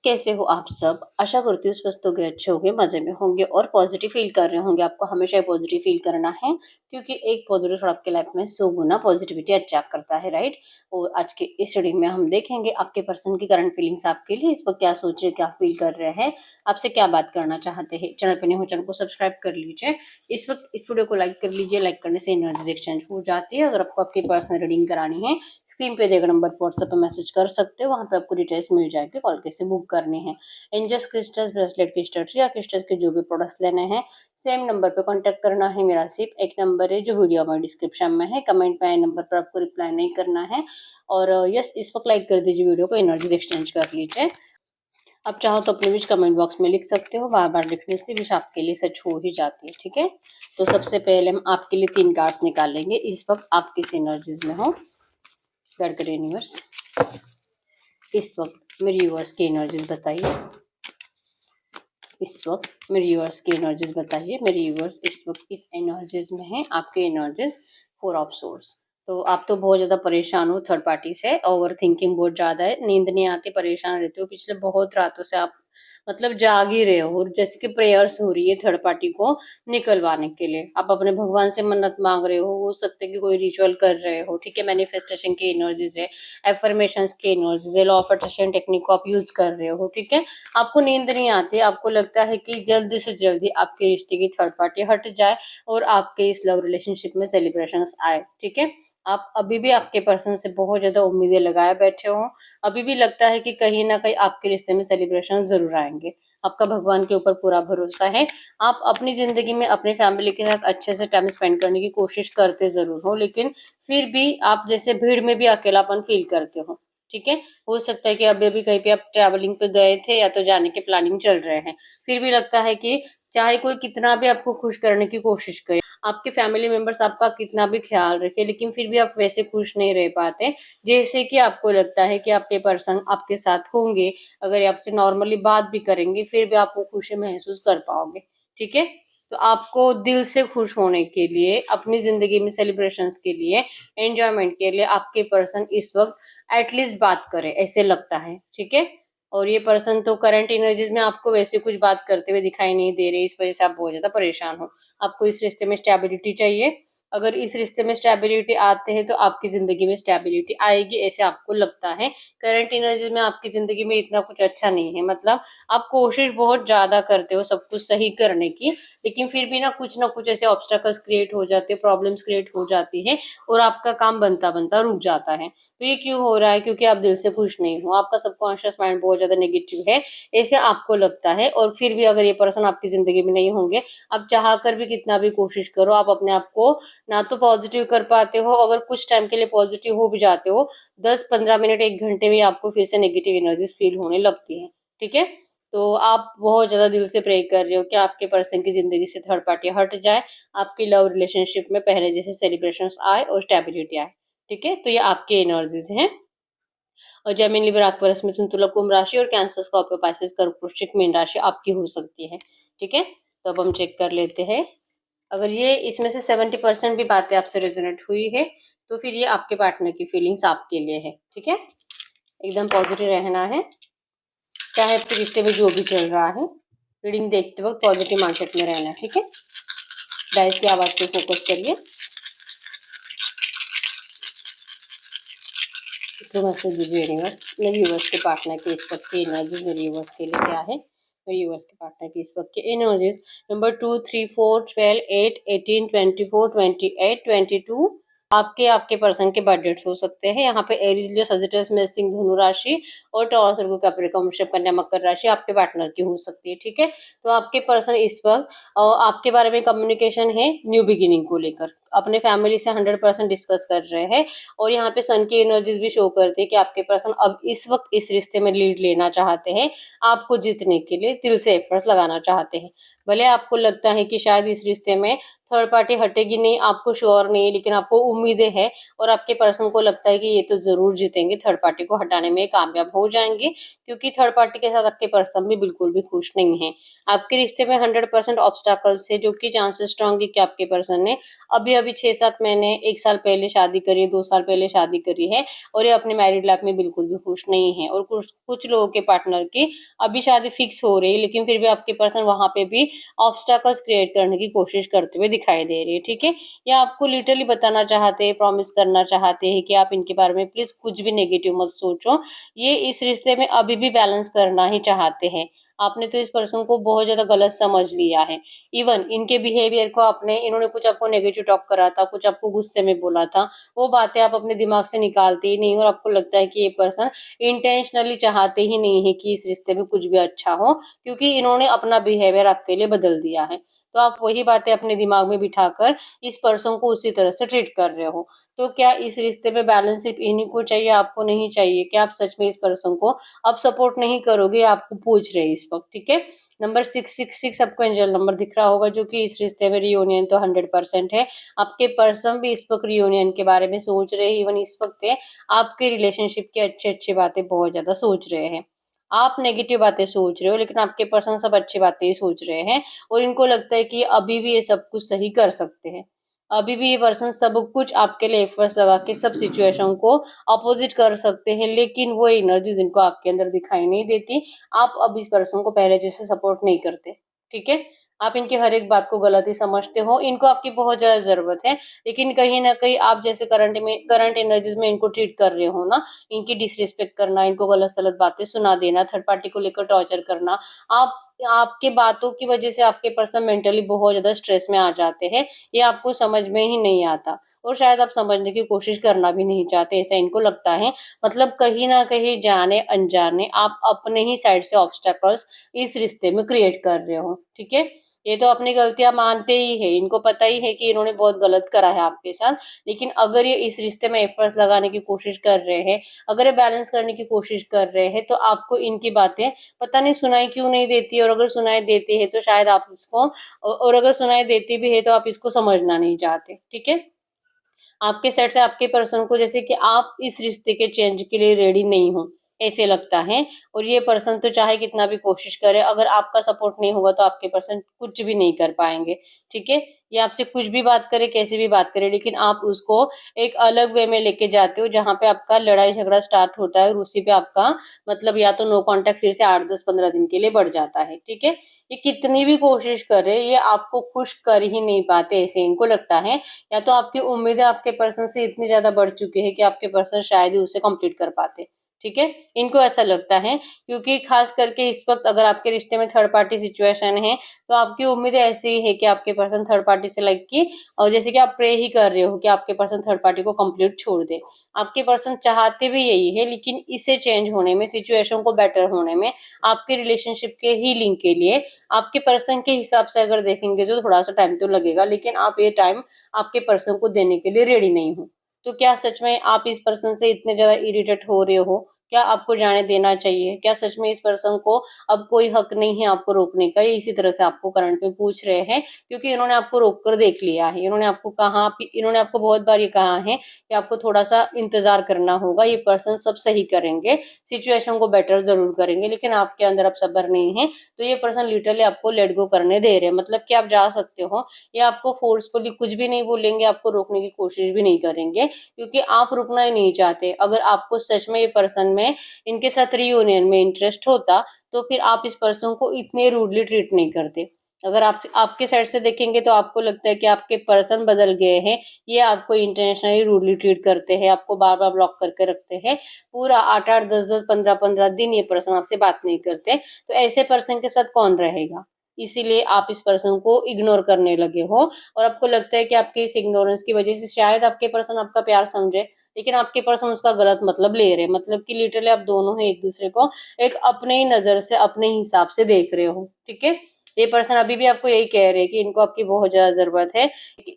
कैसे हो आप सब? आशा करती हूँ स्वस्थ होंगे, अच्छे होंगे, मज़े में होंगे और पॉजिटिव फ़ील कर रहे होंगे। आपको हमेशा ही पॉजिटिव फ़ील करना है क्योंकि एक पॉजिटिव थॉट आपकी लाइफ़ में 100 गुना पॉजिटिविटी अट्रैक्ट करता है, राइट? और आज के इस रीडिंग में हम देखेंगे आपके पर्सन की करंट फीलिंग्स आपके लिए इस वक़्त क्या सोच रहे हैं, क्या फ़ील कर रहे हैं, आपसे क्या बात करना चाहते हैं। चैनल पे नए हो चैनल को सब्सक्राइब कर लीजिए। इस वक़्त इस वीडियो को लाइक कर लीजिए, लाइक करने से एनर्जीज़ एक्सचेंज हो जाती है। अगर आपको आपकी पर्सनल रीडिंग करानी है, स्क्रीन पे दिए गए नंबर पर व्हाट्सएप पे मैसेज कर सकते हो, वहाँ पे आपको डिटेल्स मिल जाएगी, कॉल कैसे बुक करनी है। एंजल्स क्रिस्टल्स, ब्रेसलेट क्रिस्टल्स या क्रिस्टल्स के जो भी प्रोडक्ट्स लेने हैं, सेम नंबर पे कांटेक्ट करना है। मेरा सिर्फ एक नंबर है जो वीडियो में डिस्क्रिप्शन में है, कमेंट पे आए नंबर पर आपको रिप्लाई नहीं करना है। और यस, इस वक्त लाइक कर दीजिए वीडियो को, एनर्जीज एक्सचेंज कर लीजिए। आप चाहो तो अपने विश कमेंट बॉक्स में लिख सकते हो, बार बार लिखने से विश आपके लिए सच हो ही जाती है, ठीक है। तो सबसे पहले हम आपके लिए 3 कार्ड्स निकालेंगे। इस वक्त आप किस एनर्जीज में हो, गड़गड़ यूनिवर्स इस वक्त मेरी यूनिवर्स की एनर्जीज बताइए। इस वक्त मेरी यूनिवर्स की एनर्जीज बताइए। मेरी यूनिवर्स इस वक्त इस एनर्जीज में है, आपके एनर्जीज 4 ऑफ सोर्स। तो आप तो बहुत ज़्यादा परेशान हो थर्ड पार्टी से, ओवर थिंकिंग बहुत ज़्यादा है, नींद नहीं आती, परेशान रहते हो पिछले बहुत रातों से। आप मतलब जाग ही रहे हो, जैसे कि प्रेयर्स हो रही है थर्ड पार्टी को निकलवाने के लिए। आप अपने भगवान से मन्नत मांग रहे हो सकता है कि कोई रिचुअल कर रहे हो, ठीक है। मैनिफेस्टेशन की एनर्जीज है, एफर्मेशंस की एनर्जीज है, लॉ ऑफ अट्रैक्शन टेक्निक को आप यूज कर रहे हो, ठीक है। आपको नींद नहीं आती, आपको लगता है कि जल्दी से जल्दी आपके रिश्ते की थर्ड पार्टी हट जाए और आपके इस लव रिलेशनशिप में सेलिब्रेशंस आए, ठीक है। आप अभी भी आपके पर्सन से बहुत ज्यादा उम्मीदें लगाए बैठे हो। अभी भी लगता है कि कहीं ना कहीं आपके रिश्ते में सेलिब्रेशन जरूर आएंगे। आपका भगवान के ऊपर पूरा भरोसा है। आप अपनी जिंदगी में अपनी फैमिली के साथ अच्छे से टाइम स्पेंड करने की कोशिश करते जरूर हो, लेकिन फिर भी आप जैसे भीड़ में भी अकेलापन फील करते हो, ठीक है। हो सकता है कि अभी अभी कहीं पे आप ट्रैवलिंग पे गए थे या तो जाने के प्लानिंग चल रहे हैं, फिर भी लगता है कि चाहे कोई कितना भी आपको खुश करने की कोशिश करे, आपके फैमिली मेंबर्स आपका कितना भी ख्याल रखे, लेकिन फिर भी आप वैसे खुश नहीं रह पाते जैसे कि आपको लगता है कि आपके पर्सन आपके साथ होंगे। अगर ये आपसे नॉर्मली बात भी करेंगे फिर भी आप वो खुशी महसूस कर पाओगे, ठीक है। तो आपको दिल से खुश होने के लिए, अपनी जिंदगी में सेलिब्रेशंस के लिए, एंजॉयमेंट के लिए आपके पर्सन इस वक्त एटलीस्ट बात करे, ऐसे लगता है, ठीक है। और ये पर्सन तो करंट एनर्जीज में आपको वैसे कुछ बात करते हुए दिखाई नहीं दे रहे, इस वजह से आप बहुत ज्यादा परेशान हो। आपको इस रिश्ते में स्टेबिलिटी चाहिए। अगर इस रिश्ते में स्टेबिलिटी आते हैं तो आपकी जिंदगी में स्टेबिलिटी आएगी, ऐसे आपको लगता है। करंट एनर्जी में आपकी जिंदगी में इतना कुछ अच्छा नहीं है, मतलब आप कोशिश बहुत ज्यादा करते हो सब कुछ सही करने की, लेकिन फिर भी ना कुछ ऐसे ऑब्स्टेकल्स क्रिएट हो जाते हैं, प्रॉब्लम्स क्रिएट हो जाती है और आपका काम बनता बनता रुक जाता है। तो ये क्यों हो रहा है? क्योंकि आप दिल से खुश नहीं हो, आपका सबकॉन्शियस माइंड बहुत ज्यादा नेगेटिव है, ऐसे आपको लगता है। और फिर भी अगर ये पर्सन आपकी जिंदगी में नहीं होंगे, आप चाह कर भी कितना भी कोशिश करो, आप अपने आप को ना तो पॉजिटिव कर पाते हो, अगर कुछ टाइम के लिए पॉजिटिव हो भी जाते हो, 10-15 मिनट 1 घंटे में आपको फिर से नेगेटिव एनर्जीज फील होने लगती है, ठीक है। तो आप बहुत ज्यादा दिल से प्रे कर रहे हो कि आपके पर्सन की जिंदगी से थर्ड पार्टी हट जाए, आपकी लव रिलेशनशिप में पहले जैसे सेलिब्रेशंस आए और स्टेबिलिटी आए, ठीक है। तो ये आपके एनर्जीज हैं। और जेमिनी, लिब्रा, एक्वेरियस, मिथुन, तुला, कुंभ राशि और कैंसर, स्कॉर्पियो, पाइसेस, कर्क, वृश्चिक, मीन राशि आपकी हो सकती है, ठीक है। तो अब हम चेक कर लेते हैं। अगर ये इसमें से 70% भी बातें आपसे रेजोनेट हुई है तो फिर ये आपके पार्टनर की फीलिंग्स आपके लिए है, ठीक है। एकदम पॉजिटिव रहना है, चाहे आपके रिश्ते में जो भी चल रहा है। रीडिंग देखते वक्त पॉजिटिव माइंडसेट में रहना है, ठीक है। डाइस की आवाज पे फोकस करिए। तो मैसेज दीजिए यूनिवर्स, मेरे यूनिवर्स के पार्टनर के इस वक्त की एनर्जी मेरे यूनिवर्स के लिए क्या है। मेरे यूनिवर्स के पार्टनर की इस वक्त की एनर्जीज नंबर 2, 3, 4, 12, 8, 18, 24, 28, 22। आपके आपके पर्सन के बर्थ डेट्स हो सकते हैं। यहाँ पे एरीज, लियो, सजिटस, मेष, धनु राशि और टॉरस, वर्गो, कैप्रिकॉर्न, वृषभ, कन्या, मकर राशि आपके पार्टनर की हो सकती है, ठीक है। तो आपके पर्सन इस वक्त आपके बारे में कम्युनिकेशन है न्यू बिगिनिंग को लेकर, अपने फैमिली से 100% डिस्कस कर रहे हैं। और यहाँ पे सन की एनर्जीज भी शो करती है कि आपके पर्सन अब इस वक्त इस रिश्ते में लीड लेना चाहते हैं, आपको जीतने के लिए दिल से एफर्ट्स लगाना चाहते हैं। भले आपको लगता है कि शायद इस रिश्ते में थर्ड पार्टी हटेगी नहीं, आपको श्योर नहीं है, लेकिन आपको उम्मीदें हैं और आपके पर्सन को लगता है कि ये तो ज़रूर जीतेंगे, थर्ड पार्टी को हटाने में कामयाब हो जाएँगे, क्योंकि थर्ड पार्टी के साथ आपके पर्सन भी बिल्कुल भी खुश नहीं है। आपके रिश्ते में 100% ऑब्स्टैकल्स है, जो कि चांसेस स्ट्रांग है कि आपके पर्सन ने अभी-अभी 6-7 महीने, 1 साल पहले शादी करी है, 2 साल पहले शादी करी है और ये अपने मैरिड लाइफ में बिल्कुल भी खुश नहीं है। और कुछ कुछ लोगों के पार्टनर की अभी शादी फिक्स हो रही है, लेकिन फिर भी आपके पर्सन वहाँ पे भी ऑब्स्टैकल्स क्रिएट करने की कोशिश करते हुए दिखाई दे रही है, ठीक है? या आपको लिटरली बताना चाहते हैं, प्रॉमिस करना चाहते हैं कि आप इनके बारे में प्लीज़ कुछ भी नेगेटिव मत सोचो। ये इस रिश्ते में अभी भी बैलेंस करना ही चाहते हैं। आपने तो इस पर्सन को बहुत ज़्यादा गलत समझ लिया है। इवन इनके बिहेवियर को इन्होंने कुछ आपको नेगेटिव टॉक करा था, कुछ आपको गुस्से में बोला था, वो बातें आप अपने दिमाग से निकालते ही नहीं हो और आपको लगता है कि ये पर्सन इंटेंशनली चाहते ही नहीं है कि इस रिश्ते में कुछ भी अच्छा हो, क्योंकि इन्होंने अपना बिहेवियर आपके लिए बदल दिया है। तो आप वही बातें अपने दिमाग में बिठाकर इस पर्सन को उसी तरह से ट्रीट कर रहे हो। तो क्या इस रिश्ते में बैलेंस सिर्फ इन्हीं को चाहिए, आपको नहीं चाहिए? क्या आप सच में इस पर्सन को अब सपोर्ट नहीं करोगे? आपको पूछ रहे हैं इस वक़्त, ठीक है? नंबर 666 आपको एंजल नंबर दिख रहा होगा, जो कि इस रिश्ते में रियूनियन तो 100% है। आपके पर्सन भी इस वक़्त रियूनियन के बारे में सोच रहे हैं, इवन इस वक़्त आपके रिलेशनशिप की अच्छी-अच्छी बातें बहुत ज़्यादा सोच रहे हैं। आप नेगेटिव बातें सोच रहे हो, लेकिन आपके पर्सन सब अच्छी बातें ही सोच रहे हैं और इनको लगता है कि अभी भी ये सब कुछ सही कर सकते हैं। अभी भी ये पर्सन सब कुछ आपके लिए एफर्ट्स लगा के सब सिचुएशन को अपोज़िट कर सकते हैं, लेकिन वो एनर्जीज़ इनको आपके अंदर दिखाई नहीं देती। आप अब इस पर्सन को पहले जैसे सपोर्ट नहीं करते, ठीक है? आप इनकी हर एक बात को गलत ही समझते हो, इनको आपकी बहुत ज़्यादा ज़रूरत है, लेकिन कहीं न कहीं आप जैसे करंट एनर्जीज़ में इनको ट्रीट कर रहे हो ना, इनकी डिसरिस्पेक्ट करना, इनको गलत-सलत बातें सुना देना, थर्ड पार्टी को लेकर टॉर्चर करना, आप आपके बातों की वजह से आपके पर्सन मेंटली बहुत ज़्यादा स्ट्रेस में आ जाते हैं, ये आपको समझ में ही नहीं आता और शायद आप समझने की कोशिश करना भी नहीं चाहते, ऐसा इनको लगता है। मतलब कहीं न कहीं जाने-अनजाने आप अपने ही साइड से ऑब्स्टैकल्स इस रिश्ते में क्रिएट कर रहे हो, ठीक है? ये तो अपनी गलतियाँ मानते ही हैं, इनको पता ही है कि इन्होंने बहुत गलत करा है आपके साथ, लेकिन अगर ये इस रिश्ते में एफर्ट्स लगाने की कोशिश कर रहे हैं, अगर ये बैलेंस करने की कोशिश कर रहे हैं, तो आपको इनकी बातें पता नहीं सुनाई क्यों नहीं देती और अगर सुनाई देती है तो शायद आप इसको और अगर सुनाई देती भी है तो आप इसको समझना नहीं चाहते, ठीक है? आपके साइड से आपके पर्सन को जैसे कि आप इस रिश्ते के चेंज के लिए रेडी नहीं हो, ऐसे लगता है और ये पर्सन तो चाहे कितना भी कोशिश करे, अगर आपका सपोर्ट नहीं होगा तो आपके पर्सन कुछ भी नहीं कर पाएँगे, ठीक है? ये आपसे कुछ भी बात करे, कैसे भी बात करे, लेकिन आप उसको एक अलग वे में लेके जाते हो, जहाँ पे आपका लड़ाई-झगड़ा स्टार्ट होता है और उसी पे आपका मतलब या तो नो कॉन्टैक्ट फिर से 8, 10, 15 दिन के लिए बढ़ जाता है, ठीक है? ये कितनी भी कोशिश करे, ये आपको खुश कर ही नहीं पाते, ऐसे इनको लगता है। या तो आपकी उम्मीदें आपके पर्सन से इतनी ज़्यादा बढ़ चुकी है कि आपके पर्सन शायद ही उसे कंप्लीट कर पाते। ठीक है? इनको ऐसा लगता है, क्योंकि ख़ास करके इस वक़्त अगर आपके रिश्ते में थर्ड पार्टी सिचुएशन है, तो आपकी उम्मीदें ऐसी ही है कि आपके पर्सन थर्ड पार्टी से लाइक कि और जैसे कि आप प्रे ही कर रहे हो कि आपके पर्सन थर्ड पार्टी को कंप्लीट छोड़ दे। आपके पर्सन चाहते भी यही है, लेकिन इसे चेंज होने में, सिचुएशन को बेटर होने में, आपके रिलेशनशिप के हीलिंग के लिए आपके पर्सन के हिसाब से अगर देखेंगे तो थोड़ा-सा टाइम तो लगेगा, लेकिन आप ये टाइम आपके पर्सन को देने के लिए रेडी नहीं हो। तो क्या सच में आप इस पर्सन से इतने ज़्यादा इरिटेट हो रहे हो? क्या आपको जाने देना चाहिए? क्या सच में इस पर्सन को अब कोई हक नहीं है आपको रोकने का? ये इसी तरह से आपको करंट में पूछ रहे हैं, क्योंकि इन्होंने आपको रोक कर देख लिया है। इन्होंने आपको बहुत बार ये कहा है कि आपको थोड़ा-सा इंतज़ार करना होगा, ये पर्सन सब सही करेंगे, सिचुएशन को बेटर ज़रूर करेंगे, लेकिन आपके अंदर अब सब्र नहीं है, तो ये पर्सन लिटरली आपको लेट गो करने दे रहे हैं। मतलब कि आप जा सकते हो, ये आपको फ़ोर्सफुली कुछ भी नहीं बोलेंगे, आपको रोकने की कोशिश भी नहीं करेंगे, क्योंकि आप रुकना ही नहीं चाहते। अगर आपको सच में ये पर्सन में इनके साथ रियूनियन में इंटरेस्ट होता, तो फिर आप इस पर्सन को इतने रूडली ट्रीट नहीं करते। अगर आपके साइड से देखेंगे तो आपको लगता है कि आपके पर्सन बदल गए हैं, ये आपको इंटेंशनली रूडली ट्रीट करते हैं, आपको बार-बार ब्लॉक करके रखते हैं। पूरा 8-8, 10-10, 15-15 दिन ये पर्सन आपसे बात नहीं करते, तो ऐसे पर्सन के साथ कौन रहेगा? इसीलिए आप इस पर्सन को इग्नोर करने लगे हो और आपको लगता है कि आपके इस इग्नोरेंस की वजह से शायद आपके पर्सन आपका प्यार समझे, लेकिन आपके पर्सन उसका गलत मतलब ले रहे हैं। मतलब कि लिटरली आप दोनों ही एक-दूसरे को एक अपने ही नज़र से, अपने ही हिसाब से देख रहे हो, ठीक है? ये पर्सन अभी भी आपको यही कह रहे हैं कि इनको आपकी बहुत ज़्यादा ज़रूरत है।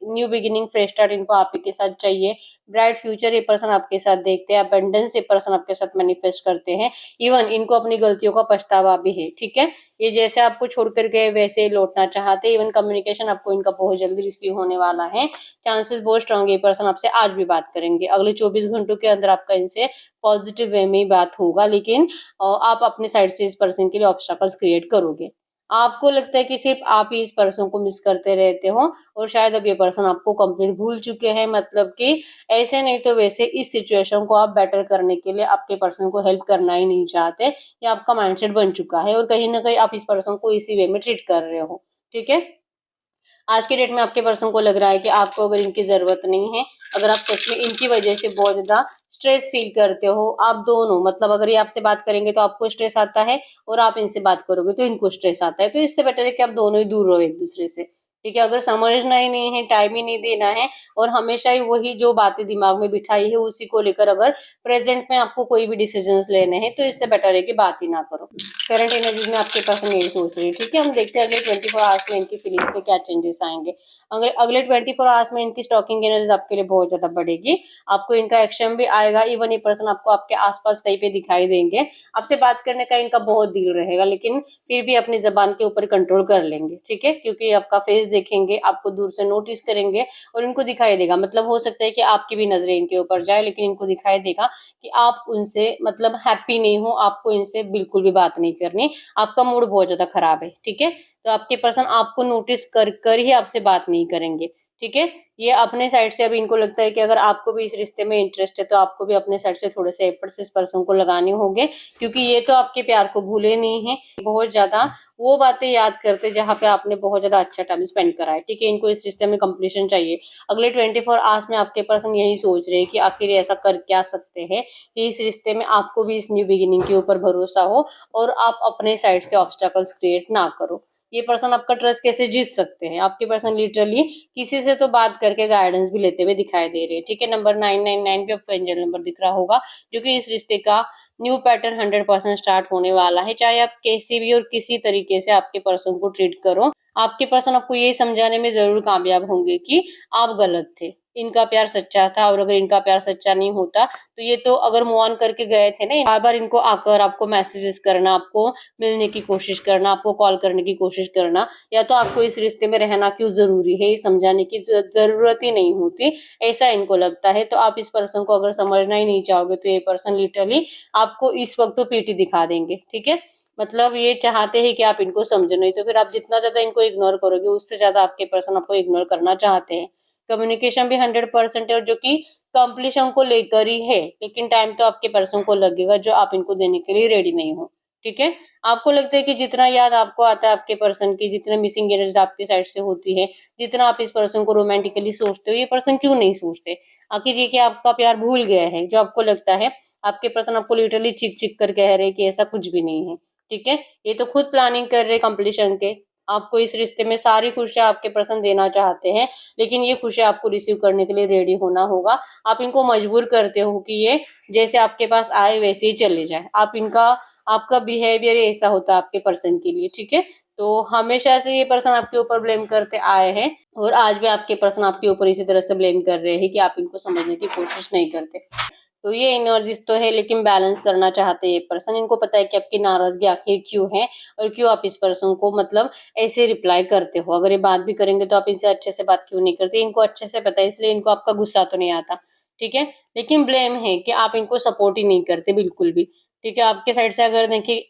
न्यू बिगिनिंग, फ्रेश स्टार्ट इनको आप ही के साथ चाहिए। ब्राइट फ्यूचर ये पर्सन आपके साथ देखते हैं। अबंडेंस ये पर्सन आपके साथ मैनिफेस्ट करते हैं। इवन इनको अपनी गलतियों का पछतावा भी है, ठीक है। ये जैसे आपको छोड़कर गए वैसे ही लौटना चाहते हैं। इवन कम्युनिकेशन आपको इनका बहुत जल्दी रिसीव होने वाला है। चांसेस बहुत स्ट्रांग है, ये पर्सन आपसे आज भी बात करेंगे। अगले 24 घंटों के अंदर आपका इनसे पॉजिटिव वे में ही बात होगा, लेकिन आप अपने साइड से इस पर्सन के लिए ऑब्स्टैकल्स क्रिएट करोगे। आपको लगता है कि सिर्फ आप ही इस पर्सन को मिस करते रहते हो और शायद अब ये पर्सन आपको कंप्लीट भूल चुके हैं। मतलब कि ऐसे नहीं तो वैसे इस सिचुएशन को आप बेटर करने के लिए आपके पर्सन को हेल्प करना ही नहीं चाहते। ये आपका माइंडसेट बन चुका है और कहीं ना कहीं आप इस पर्सन को इसी वे में ट्रीट कर रहे हो, ठीक है। आज के डेट में आपके पर्सन को लग रहा है कि आपको अगर इनकी जरूरत नहीं है, अगर आप सच में इनकी वजह से बहुत ज्यादा स्ट्रेस फील करते हो, आप दोनों मतलब अगर ये आपसे बात करेंगे तो आपको स्ट्रेस आता है और आप इनसे बात करोगे तो इनको स्ट्रेस आता है, तो इससे बेटर है कि आप दोनों ही दूर रहो एक दूसरे से, ठीक है। अगर समझना ही नहीं है, टाइम ही नहीं देना है और हमेशा ही वही जो बातें दिमाग में बिठाई है उसी को लेकर अगर प्रेजेंट में आपको कोई भी डिसीजंस लेने हैं, तो इससे बेटर है कि बात ही ना करो। करंट एनर्जीज में आपके पर्सन यही सोच रहे हैं, ठीक है। हम देखते हैं अगले 24 आवर्स में इनकी फीलिंग्स में क्या चेंजेस आएंगे। अगले 24 आवर्स में इनकी स्टॉकिंग एनर्जी आपके लिए बहुत ज्यादा बढ़ेगी। आपको इनका एक्शन भी आएगा। इवन ये पर्सन आपको आपके आसपास कहीं पे दिखाई देंगे। आपसे बात करने का इनका बहुत दिल रहेगा, लेकिन फिर भी अपनी जबान के ऊपर कंट्रोल कर लेंगे, ठीक है। क्योंकि आपका फेस देखेंगे, आपको दूर से नोटिस करेंगे और इनको दिखाई देगा, मतलब हो सकता है कि आपकी भी नजरें इनके ऊपर जाए, लेकिन इनको दिखाई देगा कि आप उनसे मतलब हैप्पी नहीं हो, आपको इनसे बिल्कुल भी बात नहीं करनी, आपका मूड बहुत ज्यादा खराब है, ठीक है। तो आपके पर्सन आपको नोटिस कर कर ही आपसे बात नहीं करेंगे, ठीक है। ये अपने साइड से, अभी इनको लगता है कि अगर आपको भी इस रिश्ते में इंटरेस्ट है तो आपको भी अपने साइड से थोड़े से एफर्ट्स इस पर्सन को लगाने होंगे, क्योंकि ये तो आपके प्यार को भूले नहीं है। बहुत ज्यादा वो बातें याद करते जहाँ पे आपने बहुत ज्यादा अच्छा टाइम स्पेंड करा है, ठीक है। इनको इस रिश्ते में कंप्लीशन चाहिए। अगले 24 आवर्स में आपके पर्सन यही सोच रहे हैं कि आखिर ऐसा कर क्या सकते हैं कि इस रिश्ते में आपको भी इस न्यू बिगिनिंग के ऊपर भरोसा हो और आप अपने साइड से ऑब्स्टैकल्स क्रिएट ना करो। ये पर्सन आपका ट्रस्ट कैसे जीत सकते हैं? आपके पर्सन लिटरली किसी से तो बात करके गाइडेंस भी लेते हुए दिखाई दे रहे हैं, ठीक है। नंबर 999 पे आपको एंजल नंबर दिख रहा होगा, जो कि इस रिश्ते का न्यू पैटर्न 100% स्टार्ट होने वाला है। चाहे आप कैसे भी और किसी तरीके से आपके पर्सन को ट्रीट करो, आपके पर्सन आपको ये समझाने में जरूर कामयाब होंगे कि आप गलत थे, इनका प्यार सच्चा था। और अगर इनका प्यार सच्चा नहीं होता तो ये तो अगर मूव ऑन करके गए थे ना। बार बार इनको आकर आपको मैसेजेस करना, आपको मिलने की कोशिश करना, आपको कॉल करने की कोशिश करना, या तो आपको इस रिश्ते में रहना क्यों जरूरी है ये समझाने की जरूरत ही नहीं होती, ऐसा इनको लगता है। तो आप इस पर्सन को अगर समझना ही नहीं चाहोगे तो ये पर्सन लिटरली आपको इस वक्त तो पीटी दिखा देंगे, ठीक है। मतलब ये चाहते हैं कि आप इनको समझो, नहीं तो फिर आप जितना ज्यादा इनको इग्नोर करोगे उससे ज्यादा आपके पर्सन आपको इग्नोर करना चाहते हैं। कम्युनिकेशन भी 100% है और जो कि कंप्लीशन को लेकर ही है, लेकिन टाइम तो आपके पर्सन को लगेगा जो आप इनको देने के लिए रेडी नहीं हो, ठीक है। आपको लगता है कि जितना याद आपको आता है आपके पर्सन की, जितने मिसिंग एनर्जी आपकी साइड से होती है, जितना आप इस पर्सन को रोमांटिकली सोचते हो, ये पर्सन क्यों नहीं सोचते? आखिर ये कि आपका प्यार भूल गया है? जो आपको लगता है आपके पर्सन आपको लिटरली चिक चिक कर कह रहे हैं कि ऐसा कुछ भी नहीं है, ठीक है। ये तो खुद प्लानिंग कर रहे कंप्लीशन के। आपको इस रिश्ते में सारी खुशियां आपके पर्सन देना चाहते हैं, लेकिन ये खुशियां आपको रिसीव करने के लिए रेडी होना होगा। आप इनको मजबूर करते हो कि ये जैसे आपके पास आए वैसे ही चले जाए। आप इनका आपका बिहेवियर ऐसा होता है आपके पर्सन के लिए, ठीक है। तो हमेशा से ये पर्सन आपके ऊपर ब्लेम करते आए हैं और आज भी आपके पर्सन आपके ऊपर इसी तरह से ब्लेम कर रहे हैं कि आप इनको समझने की कोशिश नहीं करते। तो ये एनर्जीज तो है, लेकिन बैलेंस करना चाहते हैं ये पर्सन। इनको पता है कि आपकी नाराजगी आखिर क्यों है और क्यों आप इस पर्सन को मतलब ऐसे रिप्लाई करते हो। अगर ये बात भी करेंगे तो आप इनसे अच्छे से बात क्यों नहीं करते? इनको अच्छे से पता है, इसलिए इनको आपका गुस्सा तो नहीं आता, ठीक है। लेकिन ब्लेम है कि आप इनको सपोर्ट ही नहीं करते बिल्कुल भी, ठीक है। आपके साइड से अगर देखिए,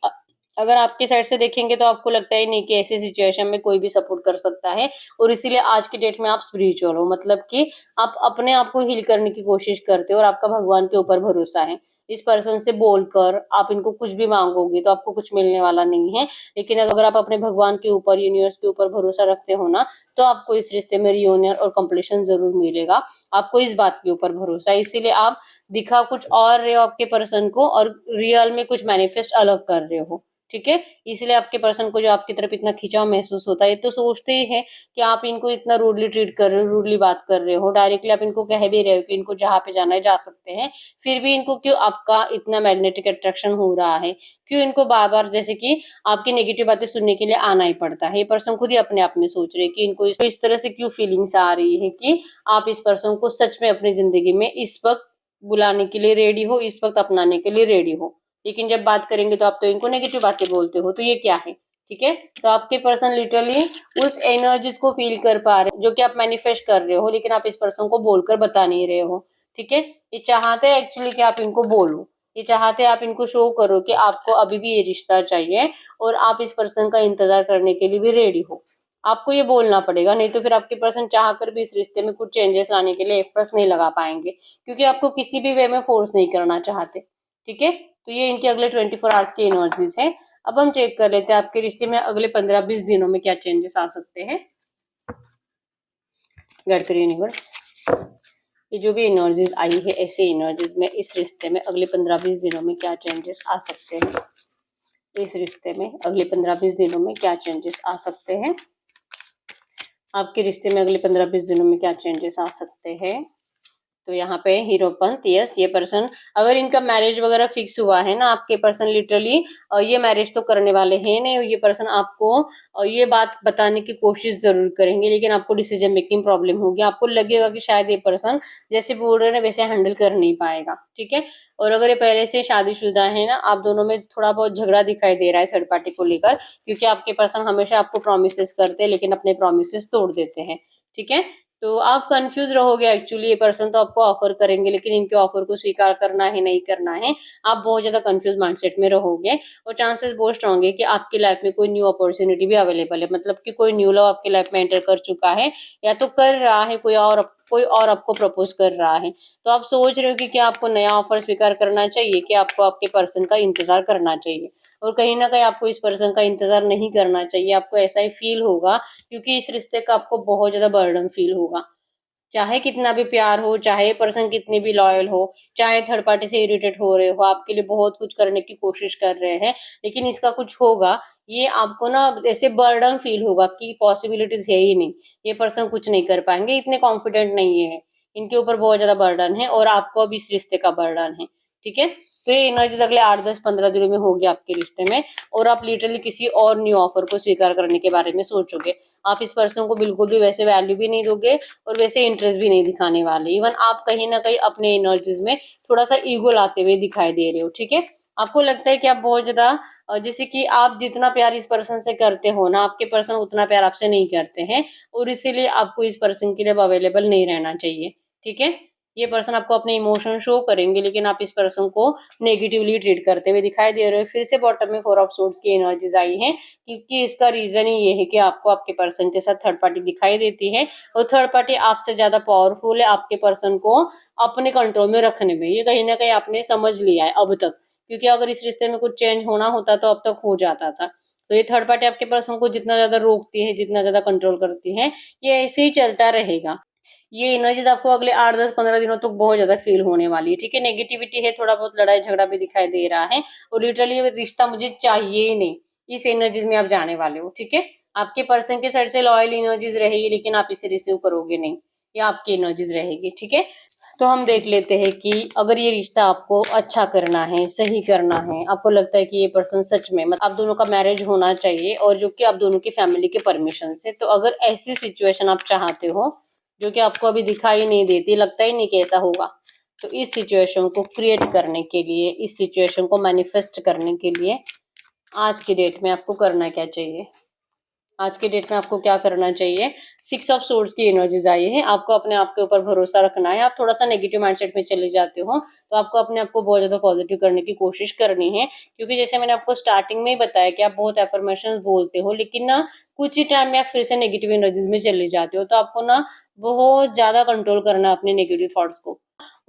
अगर आपके साइड से देखेंगे तो आपको लगता ही नहीं कि ऐसी सिचुएशन में कोई भी सपोर्ट कर सकता है। और इसीलिए आज की डेट में आप स्पिरिचुअल हो, मतलब कि आप अपने आप को हील करने की कोशिश करते हो और आपका भगवान के ऊपर भरोसा है। इस पर्सन से बोलकर आप इनको कुछ भी मांगोगे तो आपको कुछ मिलने वाला नहीं है, लेकिन अगर आप अपने भगवान के ऊपर, यूनिवर्स के ऊपर भरोसा रखते हो ना, तो आपको इस रिश्ते में रियूनियन और कंप्लीशन जरूर मिलेगा। आपको इस बात के ऊपर भरोसा है, इसीलिए आप दिखा कुछ और रहे हो आपके पर्सन को और रियल में कुछ मैनिफेस्ट अलग कर रहे हो, ठीक है। इसलिए आपके पर्सन को जो आपकी तरफ इतना खिंचाव महसूस होता है, तो सोचते ही है कि आप इनको इतना रूडली ट्रीट कर रहे हो, रूडली बात कर रहे हो, डायरेक्टली आप इनको कह भी रहे हो कि इनको जहाँ पे जाना है जा सकते हैं, फिर भी इनको क्यों आप आपका इतना मैग्नेटिक अट्रैक्शन हो रहा है, क्यों इनको बार बार जैसे कि आपकी नेगेटिव बातें सुनने के लिए आना ही पड़ता है। ये पर्सन खुद ही अपने आप में सोच रहे हैं कि इनको इस तरह से क्यों फीलिंग्स आ रही है कि आप इस पर्सन को सच में अपनी जिंदगी में इस वक्त बुलाने के लिए रेडी हो, इस वक्त अपनाने के लिए रेडी हो, लेकिन जब बात करेंगे तो आप तो इनको नेगेटिव बातें बोलते हो, तो ये क्या है। ठीक है, तो आपके पर्सन लिटरली उस एनर्जीज को फील कर पा रहे हैं जो कि आप मैनिफेस्ट कर रहे हो, लेकिन आप इस पर्सन को बोलकर बता नहीं रहे हो। ठीक है, ये चाहते हैं एक्चुअली कि आप इनको बोलो, ये चाहते हैं आप इनको शो करो कि आपको अभी भी ये रिश्ता चाहिए और आप इस पर्सन का इंतजार करने के लिए भी रेडी हो। आपको ये बोलना पड़ेगा, नहीं तो फिर आपके पर्सन चाह कर भी इस रिश्ते में कुछ चेंजेस लाने के लिए एफर्ट्स नहीं लगा पाएंगे, क्योंकि आपको किसी भी वे में फोर्स नहीं करना चाहते। ठीक है, तो ये इनके अगले 24 आवर्स की एनर्जीज है। अब हम चेक कर लेते हैं आपके रिश्ते में अगले 15-20 दिनों में क्या चेंजेस आ सकते हैं। गाइड करिए यूनिवर्स, ये जो भी एनर्जीज आई है ऐसे एनर्जीज में इस रिश्ते में अगले 15-20 दिनों में क्या चेंजेस आ सकते हैं। इस रिश्ते में अगले 15-20 दिनों में क्या चेंजेस आ सकते हैं। आपके रिश्ते में अगले 15-20 दिनों में क्या चेंजेस आ सकते हैं। तो यहाँ पे हीरोपंत, यस, ये पर्सन अगर इनका मैरिज वगैरह फिक्स हुआ है ना, आपके पर्सन लिटरली ये मैरिज तो करने वाले हैं नहीं, ये पर्सन आपको ये बात बताने की कोशिश जरूर करेंगे, लेकिन आपको डिसीजन मेकिंग प्रॉब्लम होगी। आपको लगेगा कि शायद ये पर्सन जैसे बोल रहे हैं ना वैसे हैंडल कर नहीं पाएगा। ठीक है, और अगर ये पहले से शादीशुदा है ना, आप दोनों में थोड़ा बहुत झगड़ा दिखाई दे रहा है थर्ड पार्टी को लेकर, क्योंकि आपके पर्सन हमेशा आपको प्रोमिस करते हैं लेकिन अपने प्रोमिस तोड़ देते हैं। ठीक है, तो आप कंफ्यूज रहोगे एक्चुअली, ये पर्सन तो आपको ऑफर करेंगे लेकिन इनके ऑफर को स्वीकार करना है नहीं करना है, आप बहुत ज्यादा कंफ्यूज माइंडसेट में रहोगे और चांसेस बहुत स्ट्रांग है कि आपकी लाइफ में कोई न्यू अपॉर्चुनिटी भी अवेलेबल है, मतलब कि कोई न्यू लव आपकी लाइफ में एंटर कर चुका है या तो कर रहा है, कोई और आपको प्रपोज कर रहा है। तो आप सोच रहे हो कि क्या आपको नया ऑफर स्वीकार करना चाहिए कि आपको आपके पर्सन का इंतजार करना चाहिए, और कहीं ना कहीं आपको इस पर्सन का इंतजार नहीं करना चाहिए। आपको ऐसा ही फील होगा क्योंकि इस रिश्ते का आपको बहुत ज्यादा बर्डन फील होगा। चाहे कितना भी प्यार हो, चाहे पर्सन कितने भी लॉयल हो, चाहे थर्ड पार्टी से इरिटेट हो रहे हो, आपके लिए बहुत कुछ करने की कोशिश कर रहे हैं, लेकिन इसका कुछ होगा, ये आपको ना ऐसे बर्डन फील होगा कि पॉसिबिलिटीज है ही नहीं, ये पर्सन कुछ नहीं कर पाएंगे, इतने कॉन्फिडेंट नहीं है, इनके ऊपर बहुत ज्यादा बर्डन है और आपको अब इस रिश्ते का बर्डन है। ठीक है, तो ये एनर्जीज अगले 8-10-15 दिनों में होगी आपके रिश्ते में, और आप लिटरली किसी और न्यू ऑफर को स्वीकार करने के बारे में सोचोगे। आप इस पर्सन को बिल्कुल भी वैसे वैल्यू भी नहीं दोगे और वैसे इंटरेस्ट भी नहीं दिखाने वाले। इवन आप कहीं ना कहीं अपने एनर्जीज में थोड़ा सा ईगो लाते हुए दिखाई दे रहे हो। ठीक है, आपको लगता है कि आप बहुत ज्यादा जैसे कि आप जितना प्यार इस पर्सन से करते हो ना, आपके पर्सन उतना प्यार आपसे नहीं करते हैं, और इसीलिए आपको इस पर्सन के लिए अवेलेबल नहीं रहना चाहिए। ठीक है, ये पर्सन आपको अपने इमोशन शो करेंगे लेकिन आप इस पर्सन को नेगेटिवली ट्रीट करते हुए दिखाई दे रहे हो। फिर से बॉटम में 4 ऑफ सोर्ड्स की एनर्जीज आई है, क्योंकि इसका रीजन ही ये है कि आपको आपके पर्सन के साथ थर्ड पार्टी दिखाई देती है, और थर्ड पार्टी आपसे ज्यादा पावरफुल है आपके पर्सन को अपने कंट्रोल में रखने में। ये कहीं ना कहीं आपने समझ लिया है अब तक, क्योंकि अगर इस रिश्ते में कुछ चेंज होना होता तो अब तक हो जाता था। तो ये थर्ड पार्टी आपके पर्सन को जितना ज्यादा रोकती है, जितना ज्यादा कंट्रोल करती है, ये ऐसे ही चलता रहेगा। ये एनर्जीज आपको अगले 8-10-15 दिनों तक बहुत ज्यादा फील होने वाली है। ठीक है, नेगेटिविटी है, थोड़ा बहुत लड़ाई झगड़ा भी दिखाई दे रहा है, और लिटरली ये रिश्ता मुझे चाहिए ही नहीं, इस एनर्जीज में आप जाने वाले हो। ठीक है, आपके पर्सन के साइड से लॉयल एनर्जीज रहेगी लेकिन आप इसे रिसीव करोगे नहीं, ये आपकी एनर्जीज रहेगी। ठीक है, तो हम देख लेते हैं कि अगर ये रिश्ता आपको अच्छा करना है, सही करना है, आपको लगता है कि ये पर्सन सच में मतलब आप दोनों का मैरिज होना चाहिए और जो कि आप दोनों की फैमिली के परमिशन से, तो अगर ऐसी सिचुएशन आप चाहते हो जो कि आपको अभी दिखाई नहीं देती, लगता ही नहीं कि ऐसा होगा, तो इस सिचुएशन को क्रिएट करने के लिए, इस सिचुएशन को मैनिफेस्ट करने के लिए आज की डेट में आपको करना क्या चाहिए। आज के डेट में आपको क्या करना चाहिए। 6 ऑफ सोर्ड्स की एनर्जीज आई है, आपको अपने आप के ऊपर भरोसा रखना है। आप थोड़ा सा नेगेटिव माइंडसेट में चले जाते हो तो आपको अपने आप को बहुत ज्यादा पॉजिटिव करने की कोशिश करनी है, क्योंकि जैसे मैंने आपको स्टार्टिंग में ही बताया कि आप बहुत एफर्मेशंस बोलते हो लेकिन ना कुछ ही टाइम में आप फिर से नेगेटिव एनर्जीज में चले जाते हो। तो आपको ना बहुत ज्यादा कंट्रोल करना है अपने नेगेटिव थॉट्स को,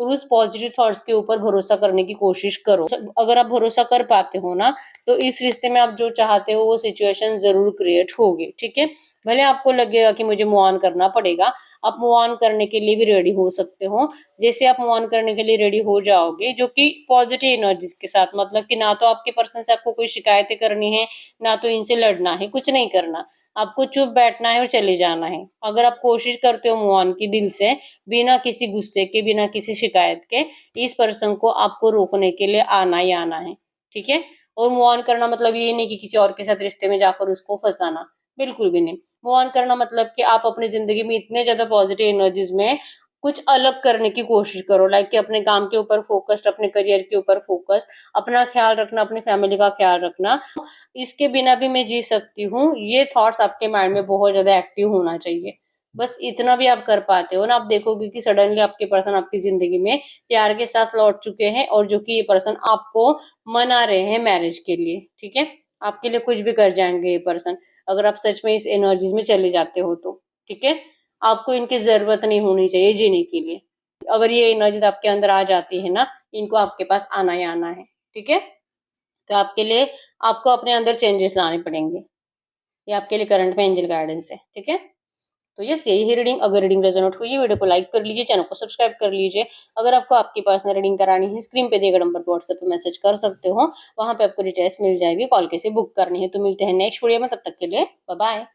और उस पॉजिटिव थॉट्स के ऊपर भरोसा करने की कोशिश करो। अगर आप भरोसा कर पाते हो ना, तो इस रिश्ते में आप जो चाहते हो वो सिचुएशन जरूर क्रिएट होगी। ठीक है, भले आपको लगेगा कि मुझे मूव ऑन करना पड़ेगा, आप मूव ऑन करने के लिए भी रेडी हो सकते हो। जैसे आप मूव ऑन करने के लिए रेडी हो जाओगे जो कि पॉजिटिव एनर्जीज के साथ, मतलब कि ना तो आपके पर्सन से आपको कोई शिकायतें करनी है, ना तो इनसे लड़ना है, कुछ नहीं करना, आपको चुप बैठना है और चले जाना है। अगर आप कोशिश करते हो मूव ऑन की दिल से, बिना किसी गुस्से के, बिना किसी शिकायत के, इस पर्सन को आपको रोकने के लिए आना ही आना है, ठीक है। और मूव ऑन करना मतलब ये नहीं कि किसी और के साथ रिश्ते में जाकर उसको फंसाना, बिल्कुल भी नहीं। मूव ऑन करना मतलब कि आप अपनी जिंदगी में इतने ज्यादा पॉजिटिव एनर्जीज में कुछ अलग करने की कोशिश करो, लाइक कि अपने काम के ऊपर फोकस्ड, अपने करियर के ऊपर फोकस, अपना ख्याल रखना, अपनी फैमिली का ख्याल रखना। इसके बिना भी मैं जी सकती हूँ, ये थॉट्स आपके माइंड में बहुत ज्यादा एक्टिव होना चाहिए। बस इतना भी आप कर पाते हो ना, आप देखोगे कि सडनली आपके पर्सन आपकी जिंदगी में प्यार के साथ लौट चुके हैं, और जो कि ये पर्सन आपको मना रहे हैं मैरिज के लिए, ठीक है। आपके लिए कुछ भी कर जाएंगे ये पर्सन, अगर आप सच में इस एनर्जीज में चले जाते हो तो, ठीक है। आपको इनकी जरूरत नहीं होनी चाहिए जीने के लिए। अगर ये एनर्जी आपके अंदर आ जाती है ना, इनको आपके पास आना ही आना है, ठीक है। तो आपके लिए आपको अपने अंदर चेंजेस लाने पड़ेंगे। ये आपके लिए करंट में एंजल गाइडेंस है, ठीक है। तो यस, यही है रीडिंग। अगर रीडिंग रेजोनेट हुई है, वीडियो को लाइक कर लीजिए, चैनल को सब्सक्राइब कर लीजिए। अगर आपको आपकी पर्सनल रीडिंग करानी है, स्क्रीन पे दिए गए नंबर पर व्हाट्सएप पे मैसेज कर सकते हो, वहां पे आपको डिटेल्स मिल जाएगी, कॉल कैसे बुक करनी है। तो मिलते हैं नेक्स्ट वीडियो में, तब तक के लिए बाय बाय।